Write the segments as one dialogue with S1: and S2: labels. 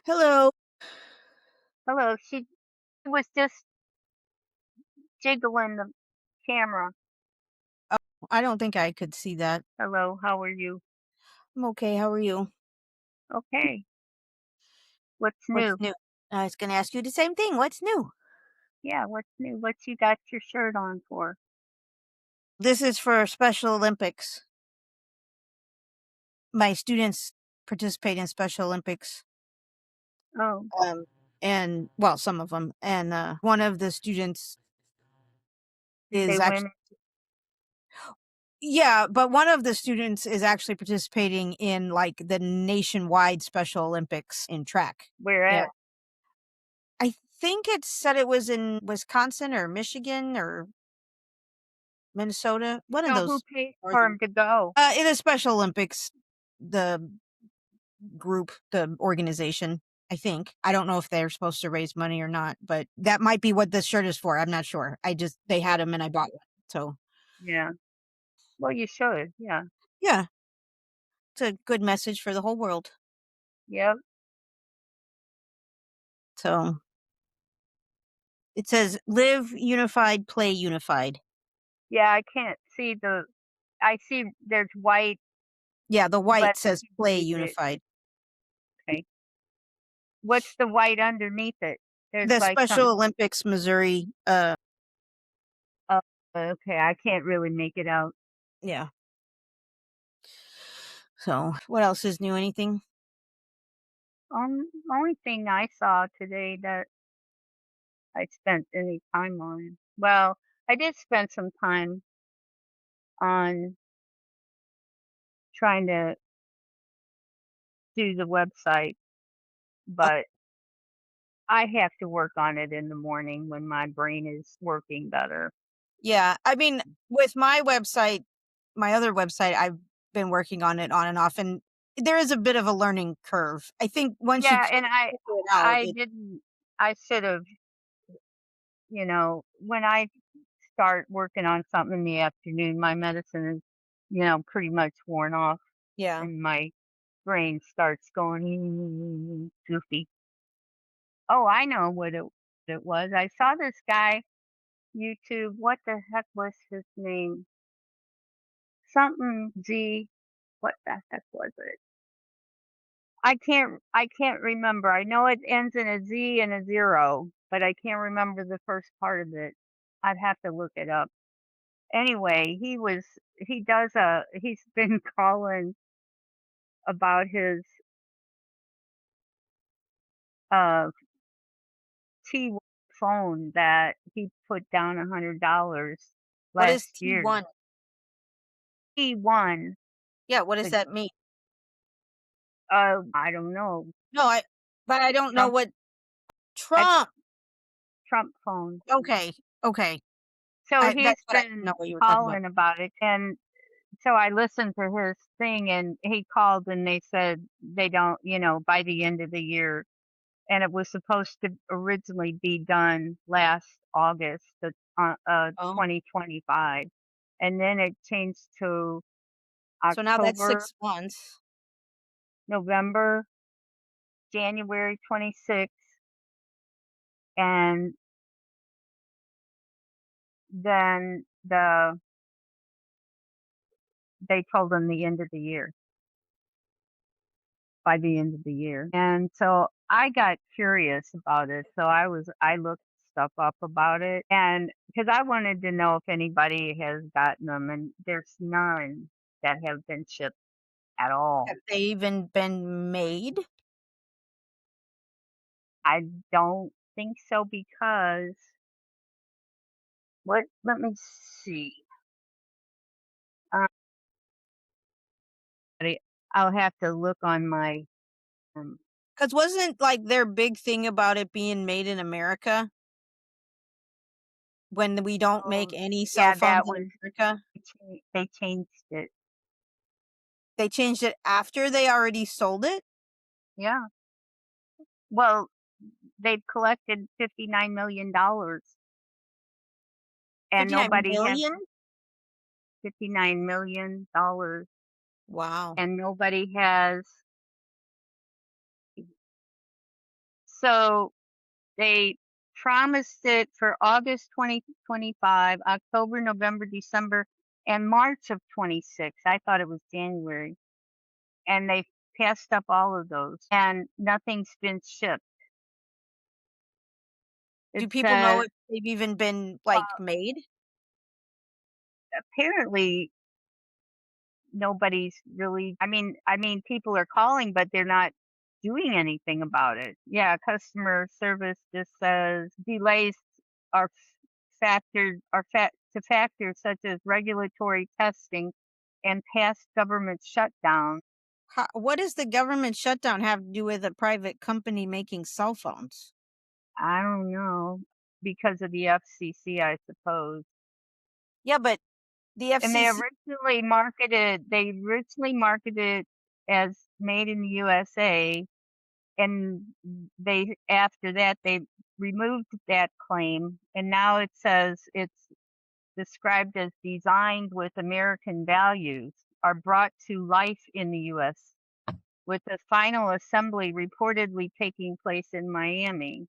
S1: Hello.
S2: Hello, she was just jiggling the camera.
S1: Oh, I don't think I could see that.
S2: Hello, how are you?
S1: I'm okay. How are you?
S2: Okay, what's
S1: What's
S2: new?
S1: new? I was going to ask you the same thing. What's new?
S2: Yeah, what's new? What you got your shirt on for?
S1: This is for Special Olympics. My students participate in Special Olympics.
S2: Oh,
S1: Um, and well, some of them. And one of the students
S2: did
S1: is
S2: they
S1: actually,
S2: win?
S1: yeah, but one of the students is actually participating in like the nationwide Special Olympics in track.
S2: Where
S1: Yeah.
S2: at?
S1: I think it said it was in Wisconsin or Michigan or Minnesota, one of
S2: So who
S1: those
S2: pays for
S1: northern
S2: him to go?
S1: in the Special Olympics, the group, the organization, I think. I don't know if they're supposed to raise money or not, but that might be what this shirt is for, I'm not sure. They had them and I bought one, so
S2: Yeah. Well, you should. Yeah.
S1: yeah, it's a good message for the whole world.
S2: Yep.
S1: So, it says, "Live unified, play unified."
S2: Yeah, I can't see the. I see there's white
S1: Yeah, the white
S2: letters
S1: says, "Play
S2: underneath it.
S1: unified."
S2: Okay. What's the white underneath it? There's
S1: The
S2: like
S1: Special
S2: something.
S1: Olympics Missouri,
S2: Oh, okay. I can't really make it out.
S1: yeah. So, what else is new? Anything?
S2: Only thing I saw today that I spent any time on. Well, I did spend some time on trying to do the website, but I have to work on it in the morning when my brain is working better.
S1: Yeah, I mean, with my other website, I've been working on it on and off, and there is a bit of a learning curve. I think once you
S2: Yeah,
S1: kinda
S2: and I
S1: figure it out,
S2: I didn't I should have, when I start working on something in the afternoon, my medicine is, pretty much worn off
S1: yeah.
S2: and my brain starts going goofy. Oh, I know what it was. I saw this guy YouTube. What the heck was his name? Something Z. What the heck was it? I can't remember. I know it ends in a Z and a zero, but I can't remember the first part of it. I'd have to look it up. Anyway, he's been calling about his uh T phone that he put down $100
S1: What is
S2: last year.
S1: T1?
S2: T1,
S1: Yeah, what does
S2: the
S1: that mean?
S2: I don't know,
S1: No, I don't know
S2: Trump
S1: what
S2: a
S1: Trump.
S2: Trump phone.
S1: Okay, okay.
S2: So he's
S1: That's what I didn't know
S2: been
S1: what you were talking about.
S2: calling about it, and so I listened to his thing, and he called and they said they don't, by the end of the year, and it was supposed to originally be done last August,
S1: Oh,
S2: 2025, and then it changed to
S1: so now that's
S2: October,
S1: 6 months.
S2: November, January 26th, and then they told them the end of the year, by the end of the year. And so I got curious about it. So I looked stuff up about it, and because I wanted to know if anybody has gotten them, and there's none that have been shipped at all.
S1: Have they even been made?
S2: I don't think so because let me see. Um, I'll have to look on my um,
S1: 'Cause wasn't, like, their big thing about it being made in America when we don't make
S2: oh,
S1: any cell
S2: yeah,
S1: phones
S2: that
S1: in
S2: was
S1: America?
S2: they changed it.
S1: They changed it after they already sold it?
S2: Yeah. Well, they've collected $59 million and
S1: 59,000,000?
S2: $59 million
S1: Wow.
S2: and nobody has So they promised it for August 2025, October, November, December, and March of 26. I thought it was January. And they passed up all of those and nothing's been shipped.
S1: Do
S2: It
S1: people know
S2: says,
S1: if they've even been, like,
S2: well,
S1: made?
S2: apparently nobody's really, I mean people are calling, but they're not doing anything about it. Yeah, customer service just says delays are to factors such as regulatory testing and past government shutdown.
S1: What does the government shutdown have to do with a private company making cell phones?
S2: I don't know, because of the FCC, I suppose.
S1: Yeah, but the
S2: And they
S1: FCC.
S2: originally marketed as made in the USA, and they after that they removed that claim, and now it says it's described as designed with American values are brought to life in the US, with the final assembly reportedly taking place in Miami.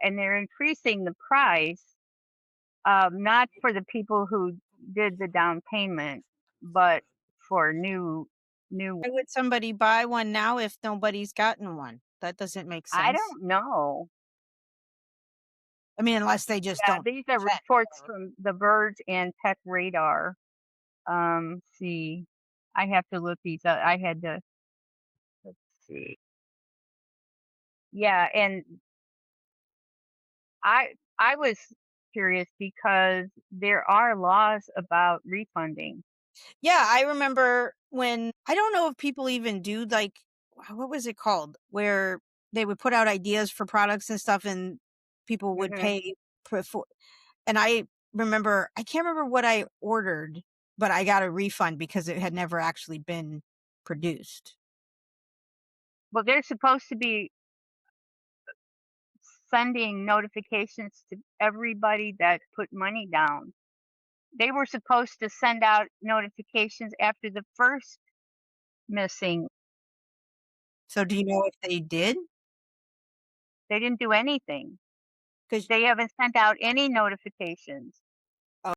S2: And they're increasing the price, not for the people who did the down payment, but for new.
S1: Why would somebody buy one now if nobody's gotten one? That doesn't make
S2: I
S1: sense.
S2: don't know.
S1: I mean, unless they just
S2: Yeah,
S1: don't
S2: these are
S1: check.
S2: reports from The Verge and Tech Radar. See, I have to look these up. I had to, let's see. Yeah, and I was curious because there are laws about refunding.
S1: Yeah, I remember when I don't know if people even do, like, what was it called? Where they would put out ideas for products and stuff and people would
S2: Hmm.
S1: pay for, and I remember I can't remember what I ordered, but I got a refund because it had never actually been produced.
S2: Well, they're supposed to be sending notifications to everybody that put money down. They were supposed to send out notifications after the first missing.
S1: So do you know if they did?
S2: They didn't do anything.
S1: 'Cause
S2: They haven't sent out any notifications.
S1: oh,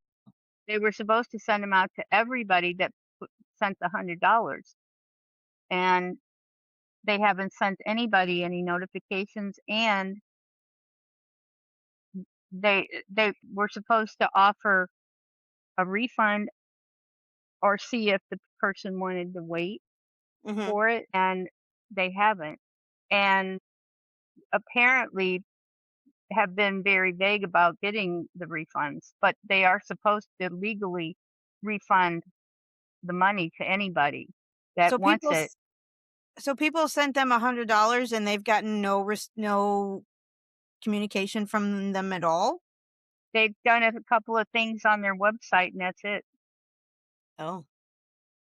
S2: They were supposed to send them out to everybody that sent the $100, and they haven't sent anybody any notifications. And they were supposed to offer a refund or see if the person wanted to wait
S1: mhm.
S2: for it, and they haven't. And apparently have been very vague about getting the refunds, but they are supposed to legally refund the money to anybody that
S1: So
S2: wants
S1: people
S2: it.
S1: s so people sent them $100 and they've gotten no communication from them at all?
S2: They've done a couple of things on their website, and that's it.
S1: Oh.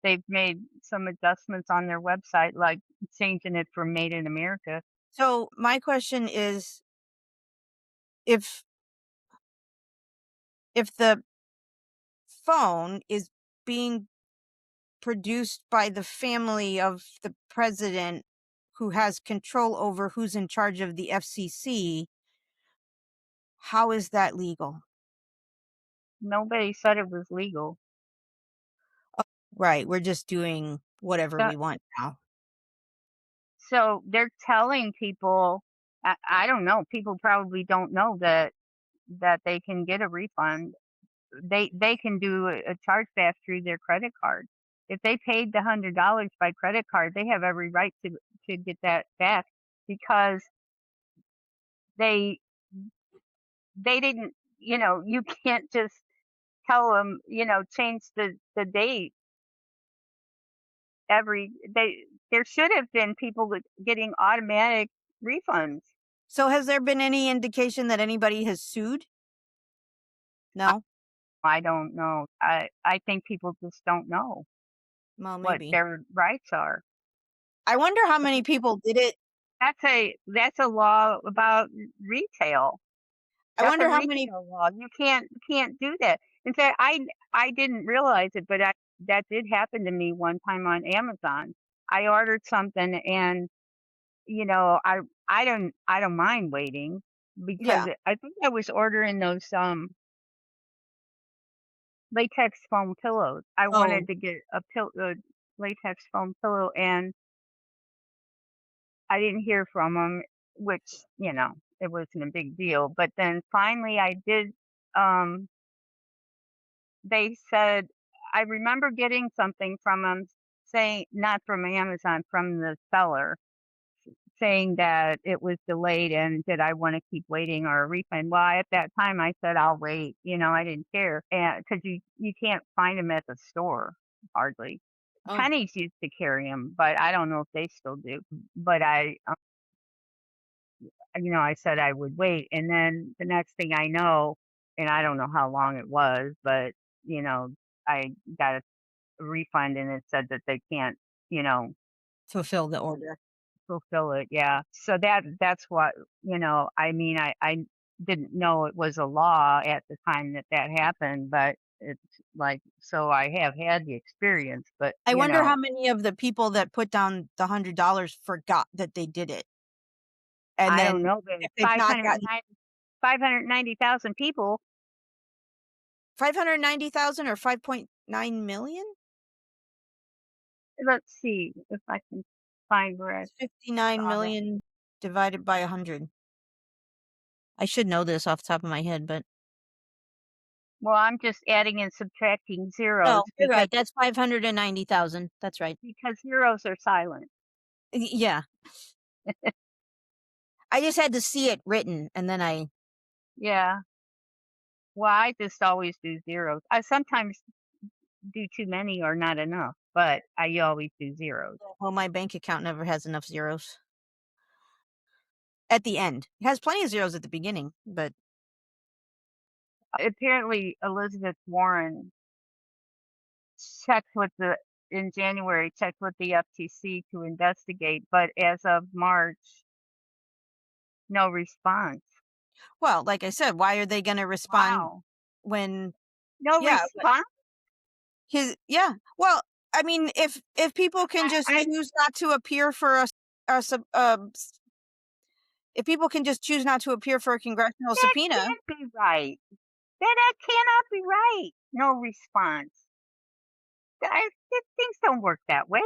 S2: They've made some adjustments on their website, like changing it from Made in America.
S1: So my question is, if the phone is being produced by the family of the president who has control over who's in charge of the FCC, how is that legal?
S2: Nobody said it was legal.
S1: Right, we're just doing whatever
S2: So
S1: we want now.
S2: so they're telling people, I don't know, people probably don't know that they can get a refund. They can do a chargeback through their credit card. If they paid the $100 by credit card, they have every right to get that back, because they they didn't, you can't just tell them, change the date every they there should have been people getting automatic refunds.
S1: So has there been any indication that anybody has sued?
S2: I,
S1: No?
S2: I don't know. I think people just don't know
S1: Well,
S2: what
S1: maybe.
S2: their rights are.
S1: I wonder how many people did it.
S2: That's a law about retail.
S1: I
S2: That's a
S1: wonder how many.
S2: retail law. You can't do that. In fact, I didn't realize it, but that did happen to me one time on Amazon. I ordered something, and I don't mind waiting because
S1: Yeah.
S2: I think I was ordering those latex foam pillows. I
S1: Oh,
S2: wanted to get a latex foam pillow, and I didn't hear from them, which, it wasn't a big deal. But then finally I did. Um, they said, I remember getting something from them saying, not from Amazon, from the seller, saying that it was delayed and did I want to keep waiting or a refund. Well, at that time I said I'll wait. I didn't care, and because you can't find them at the store hardly.
S1: oh,
S2: Pennies used to carry them, but I don't know if they still do. But I said I would wait, and then the next thing I know, and I don't know how long it was, but you know, I got a refund, and it said that they can't, you know,
S1: fulfill the order.
S2: fulfill it. Yeah. So that's what, I mean, I didn't know it was a law at the time that that happened, but it's like, so I have had the experience, but
S1: I wonder how many of the people that put down the $100 forgot that they did it, and
S2: I don't
S1: then
S2: know, but
S1: if they've not gotten
S2: 590,000 people.
S1: 590,000 or 5.9 million?
S2: Let's see if I can find where I
S1: It's 59
S2: saw that.
S1: million divided by 100. I should know this off the top of my head, but
S2: Well, I'm just adding and subtracting zeros
S1: no, you're
S2: because
S1: right. That's 590,000. That's right.
S2: zeros are silent.
S1: Yeah. I just had to see it written, and then
S2: Yeah. Well, I just always do zeros. I sometimes do too many or not enough, but I always do zeros.
S1: well, my bank account never has enough zeros at the end. It has plenty of zeros at the beginning, but
S2: Apparently, Elizabeth Warren checked with the in January, checked with the FTC to investigate, but as of March, no response.
S1: well, like I said, why are they gonna respond
S2: Wow.
S1: when
S2: No
S1: yeah,
S2: response?
S1: yeah. Well, I mean, if people can just
S2: I
S1: choose not to appear for a sub if people can just choose not to appear for a congressional
S2: That
S1: subpoena,
S2: can't be right. That cannot be right. No response. Things don't work that way.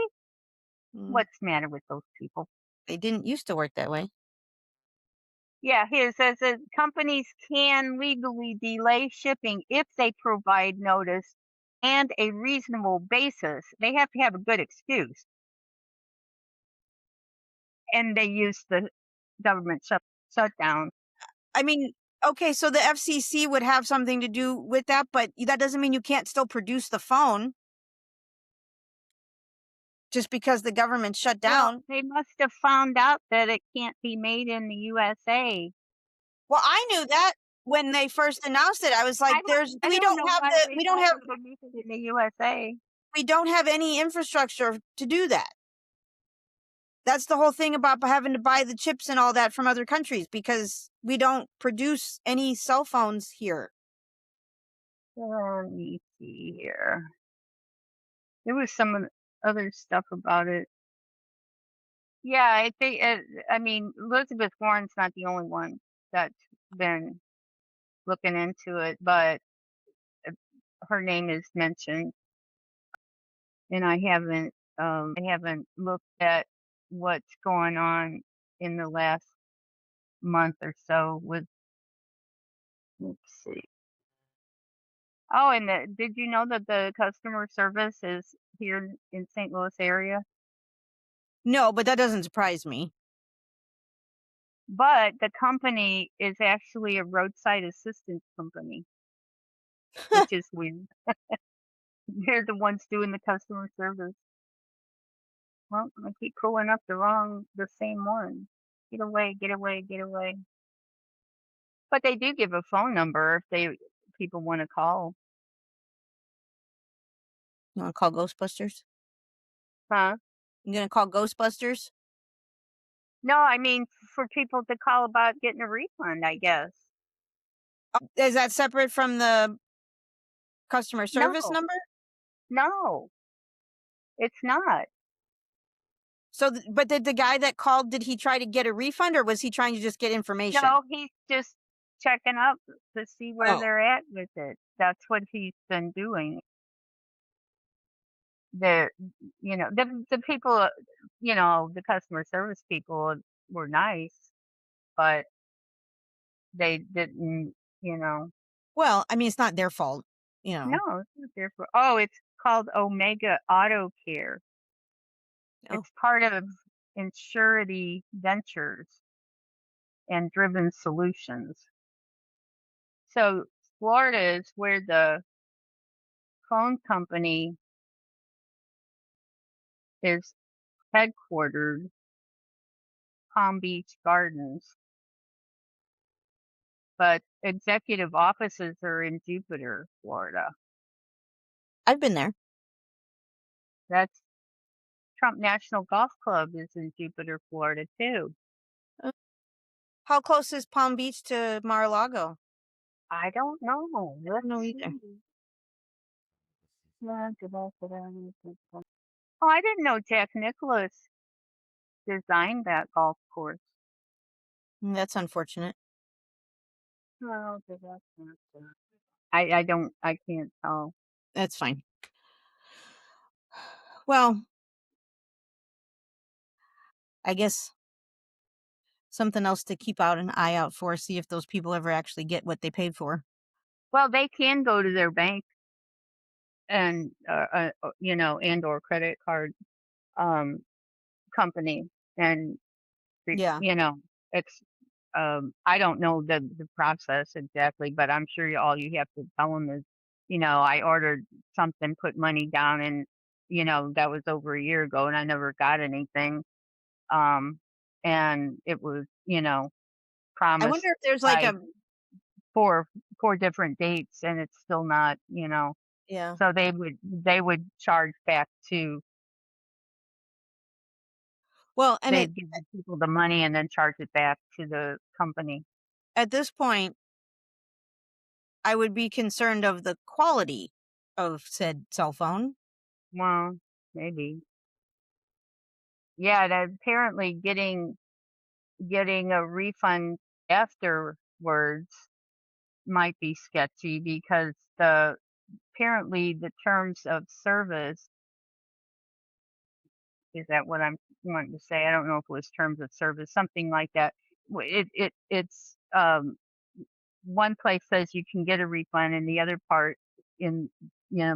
S1: mm,
S2: What's the matter with those people?
S1: they didn't used to work that way.
S2: Yeah, here it says that companies can legally delay shipping if they provide notice and a reasonable basis. They have to have a good excuse. And they use the government shutdown.
S1: I mean, okay, so the FCC would have something to do with that, but that doesn't mean you can't still produce the phone just because the government shut
S2: Well,
S1: down.
S2: they must have found out that it can't be made in the USA.
S1: Well, I knew that when they first announced it. I was like, "There's
S2: I don't know why they thought they could make it in the USA.
S1: we don't have any infrastructure to do that." That's the whole thing about having to buy the chips and all that from other countries because we don't produce any cell phones here.
S2: Let me see here. There was some other stuff about it. Yeah, I think. I mean, Elizabeth Warren's not the only one that's been looking into it, but uh, her name is mentioned, and I haven't looked at what's going on in the last month or so with. Let's see. Oh, and did you know that the customer service is here in St. Louis area?
S1: No, but that doesn't surprise me.
S2: But the company is actually a roadside assistance company, which is weird. They're the ones doing the customer service. Well, I keep pulling up the same one. Get away, get away, get away. But they do give a phone number if people want to call.
S1: You wanna call Ghostbusters?
S2: Huh?
S1: You gonna call Ghostbusters?
S2: No, I mean for people to call about getting a refund, I guess.
S1: Is that separate from the customer service
S2: No,
S1: number?
S2: no, it's not.
S1: So, but did the guy that called, did he try to get a refund or was he trying to just get information?
S2: No, he's just checking up to see where
S1: Oh,
S2: they're at with it. That's what he's been doing. The the people, the customer service people were nice, but they didn't, you know.
S1: well, I mean, it's not their fault, you
S2: No,
S1: know.
S2: it's not there for. Oh, it's called Omega Auto Care.
S1: Oh,
S2: It's part of Insurity Ventures and Driven Solutions. So Florida is where the phone company is headquartered, Palm Beach Gardens, but executive offices are in Jupiter, Florida.
S1: I've been there.
S2: That's Trump National Golf Club is in Jupiter, Florida too.
S1: Uh, How close is Palm Beach to Mar-a-Lago?
S2: I don't know.
S1: I
S2: Let's
S1: don't know either.
S2: see. Oh, I didn't know Jack Nicklaus designed that golf course.
S1: That's unfortunate.
S2: Oh, I can't tell.
S1: That's fine. Well, I guess something else to keep out an eye out for, see if those people ever actually get what they paid for.
S2: Well, they can go to their bank and and or credit card um company and
S1: Yeah.
S2: you know it's I don't know the process exactly, but I'm sure all you have to tell them is, I ordered something, put money down, and that was over a year ago, and I never got anything. Um, and it was,
S1: I
S2: promised
S1: wonder if there's like
S2: by
S1: a
S2: four four different dates, and it's still not.
S1: yeah.
S2: So they would charge back to
S1: Well, and
S2: they'd give the people the money and then charge it back to the company.
S1: at this point, I would be concerned of the quality of said cell phone.
S2: Well, maybe. Yeah, that apparently getting a refund afterwards might be sketchy because the terms of service, is that what I'm wanting to say? I don't know if it was terms of service, something like that. It's one place says you can get a refund, and the other part in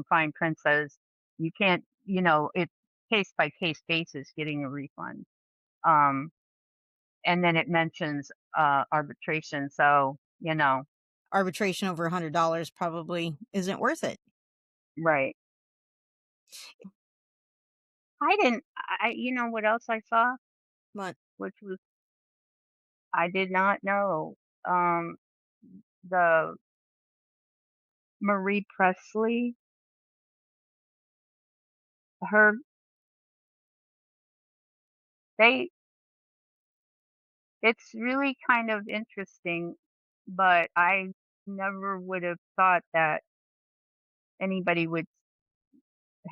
S2: fine print says you can't. It's case by case basis getting a refund. Um, and then it mentions arbitration. So
S1: Arbitration over $100 probably isn't worth it.
S2: right. I didn't. You know what else I saw,
S1: But
S2: which was I did not know. Um, the Marie Presley, her they it's really kind of interesting, but I never would have thought that anybody would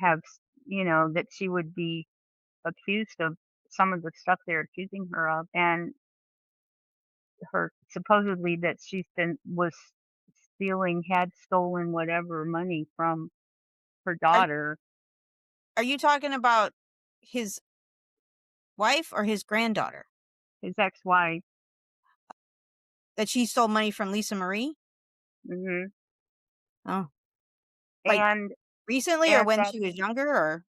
S2: that she would be accused of some of the stuff they're accusing her of, and her supposedly that she's been was had stolen whatever money from her
S1: are
S2: daughter,
S1: are you talking about his wife or his granddaughter?
S2: his ex-wife.
S1: That she stole money from Lisa Marie?
S2: Hmm.
S1: Oh, like
S2: And
S1: recently or
S2: and
S1: when
S2: that
S1: she was younger or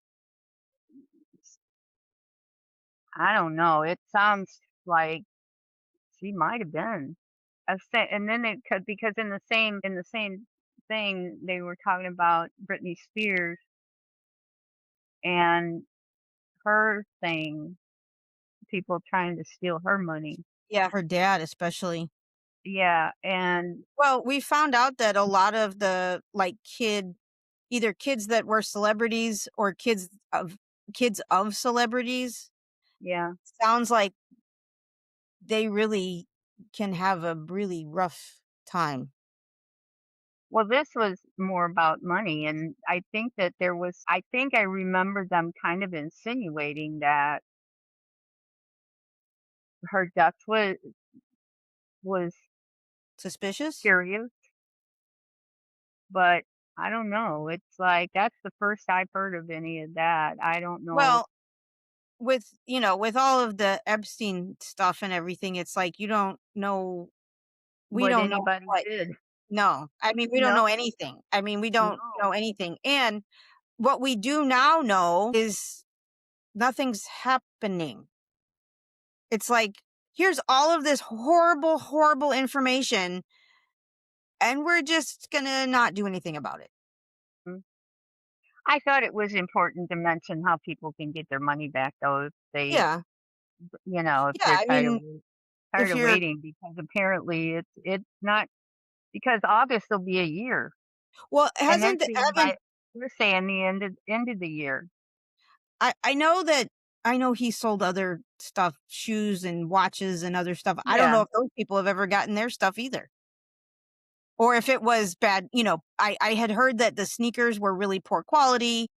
S2: I don't know. It sounds like she might have been. And then it could because in the same thing they were talking about Britney Spears and her thing, people trying to steal her money.
S1: yeah, her dad especially.
S2: Yeah, and
S1: Well, we found out that a lot of the like either kids that were celebrities or kids of celebrities
S2: yeah.
S1: sounds like they really can have a really rough time.
S2: Well, this was more about money, and I think that I think I remember them kind of insinuating that. her death was
S1: Suspicious?
S2: curious, but I don't know. It's like that's the first I've heard of any of that. I don't know
S1: Well, with, with all of the Epstein stuff and everything, it's like you don't know we
S2: what
S1: don't know
S2: anybody
S1: what.
S2: did.
S1: No. I mean, we don't
S2: No,
S1: know anything. I mean, we don't
S2: no.
S1: know anything. And what we do now know is nothing's happening. It's like, here's all of this horrible, horrible information, and we're just gonna not do anything about it.
S2: Mm. I thought it was important to mention how people can get their money back though if they,
S1: Yeah.
S2: if
S1: Yeah.
S2: they're
S1: I mean,
S2: tired
S1: if
S2: of
S1: you're,
S2: waiting because apparently it's not because August will be a year
S1: well,
S2: and they're
S1: hasn't,
S2: saying
S1: haven't,
S2: the end of the year.
S1: I know that, I know he sold other stuff, shoes and watches and other stuff. I don't
S2: Yeah.
S1: know if those people have ever gotten their stuff either. Or if it was bad, I had heard that the sneakers were really poor quality.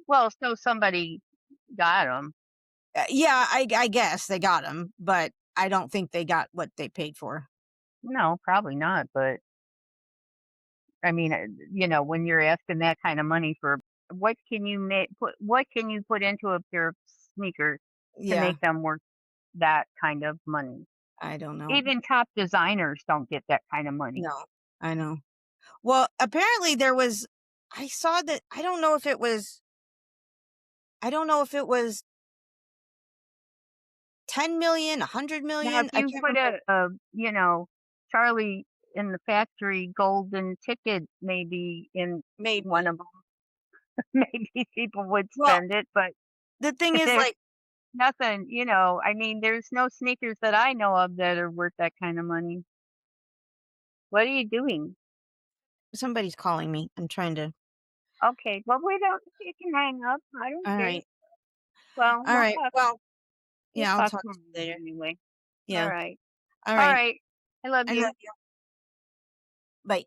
S2: Well, so somebody got them.
S1: Yeah, I guess they got them, but I don't think they got what they paid for.
S2: No, probably not. But I mean, when you're asking that kind of money for what can you put into a pair of sneakers to
S1: Yeah,
S2: make them worth that kind of money?
S1: I don't know.
S2: Even top designers don't get that kind of money.
S1: No, I know. Well, apparently there was, I saw that, I don't know if it was 10 million, 100 million.
S2: Now, if
S1: I
S2: you
S1: can't
S2: put
S1: remember.
S2: Charlie in the Factory golden ticket maybe in one
S1: Maybe.
S2: of them, maybe people would
S1: Well,
S2: spend it. But
S1: the thing is,
S2: there's
S1: like,
S2: nothing, I mean, there's no sneakers that I know of that are worth that kind of money. What are you doing?
S1: somebody's calling me. I'm trying to.
S2: Okay, well, we don't you can hang up. I don't
S1: All
S2: care.
S1: right.
S2: Well,
S1: All right. Well,
S2: we'll
S1: yeah, I'll
S2: talk
S1: talk to
S2: tomorrow
S1: you later.
S2: anyway. All
S1: Yeah.
S2: right.
S1: All
S2: All
S1: right.
S2: right. I love
S1: I love
S2: you.
S1: you. Bye.